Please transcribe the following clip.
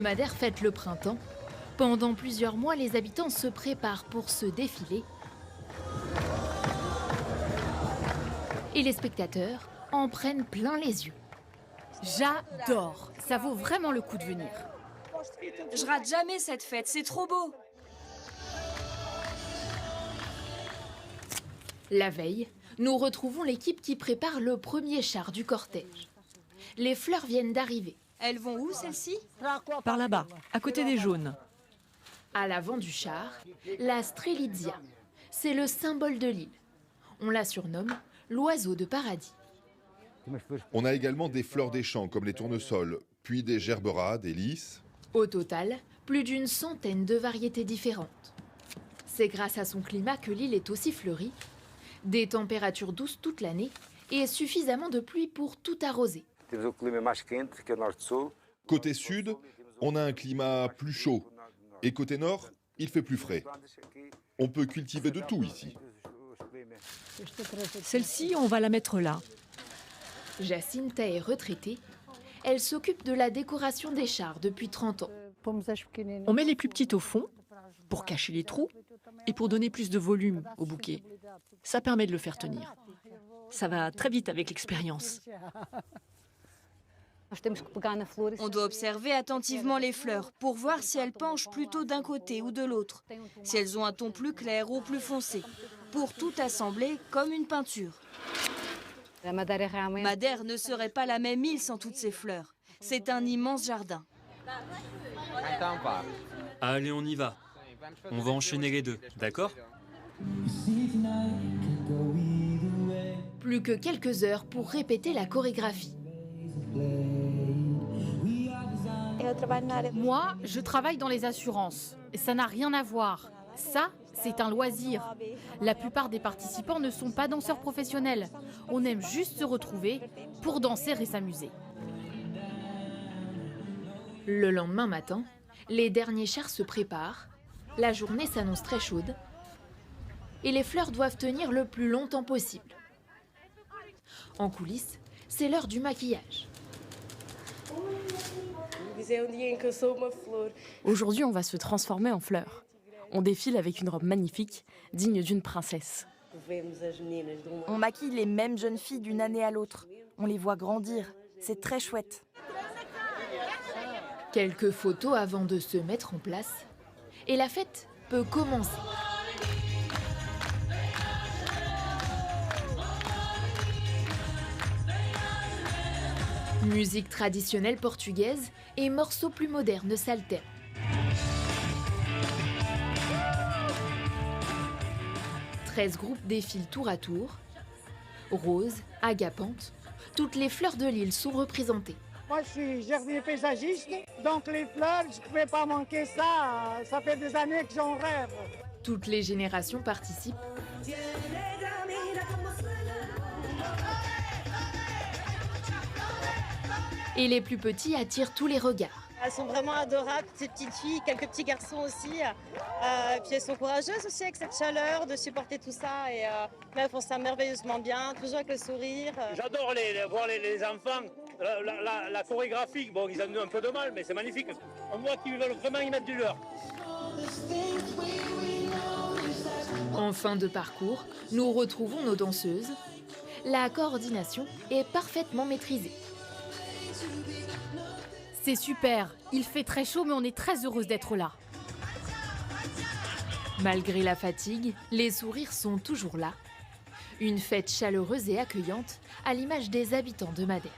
Madère fête le printemps. Pendant plusieurs mois, les habitants se préparent pour ce défilé. Et les spectateurs en prennent plein les yeux. J'adore, ça vaut vraiment le coup de venir. Je rate jamais cette fête, c'est trop beau. La veille, nous retrouvons l'équipe qui prépare le premier char du cortège. Les fleurs viennent d'arriver. Elles vont où, celles-ci? Par là-bas, à côté des jaunes. À l'avant du char, la strelitzia. C'est le symbole de l'île. On la surnomme l'oiseau de paradis. On a également des fleurs des champs comme les tournesols, puis des gerberas, des lys. Au total, plus d'une centaine de variétés différentes. C'est grâce à son climat que l'île est aussi fleurie. Des températures douces toute l'année et suffisamment de pluie pour tout arroser. Côté sud, on a un climat plus chaud. Et côté nord, il fait plus frais. On peut cultiver de tout ici. Celle-ci, on va la mettre là. Jacinta est retraitée. Elle s'occupe de la décoration des chars depuis 30 ans. On met les plus petites au fond, pour cacher les trous, et pour donner plus de volume au bouquet. Ça permet de le faire tenir. Ça va très vite avec l'expérience. On doit observer attentivement les fleurs pour voir si elles penchent plutôt d'un côté ou de l'autre, si elles ont un ton plus clair ou plus foncé, pour tout assembler comme une peinture. Madère ne serait pas la même île sans toutes ces fleurs. C'est un immense jardin. Allez, on y va. On va enchaîner les deux, d'accord? Plus que quelques heures pour répéter la chorégraphie. Moi, je travaille dans les assurances. Ça n'a rien à voir. Ça, c'est un loisir. La plupart des participants ne sont pas danseurs professionnels. On aime juste se retrouver pour danser et s'amuser. Le lendemain matin, les derniers chars se préparent. La journée s'annonce très chaude. Et les fleurs doivent tenir le plus longtemps possible. En coulisses, c'est l'heure du maquillage. Aujourd'hui, on va se transformer en fleur. On défile avec une robe magnifique, digne d'une princesse. On maquille les mêmes jeunes filles d'une année à l'autre. On les voit grandir. C'est très chouette. Quelques photos avant de se mettre en place. Et la fête peut commencer. Musique traditionnelle portugaise et morceaux plus modernes s'alternent. « 13 groupes défilent tour à tour. Roses, agapantes, toutes les fleurs de l'île sont représentées. Moi, je suis jardinier paysagiste, donc les fleurs, je ne pouvais pas manquer ça. Ça fait des années que j'en rêve. Toutes les générations participent. Et les plus petits attirent tous les regards. Elles sont vraiment adorables, ces petites filles, quelques petits garçons aussi. Puis elles sont courageuses aussi avec cette chaleur, de supporter tout ça. Mais elles font ça merveilleusement bien, toujours avec le sourire. J'adore voir les enfants, la chorégraphie. Bon, ils ont un peu de mal, mais c'est magnifique. On voit qu'ils veulent vraiment y mettre du leur. En fin de parcours, nous retrouvons nos danseuses. La coordination est parfaitement maîtrisée. C'est super. Il fait très chaud, mais on est très heureuse d'être là. Malgré la fatigue, les sourires sont toujours là. Une fête chaleureuse et accueillante, à l'image des habitants de Madère.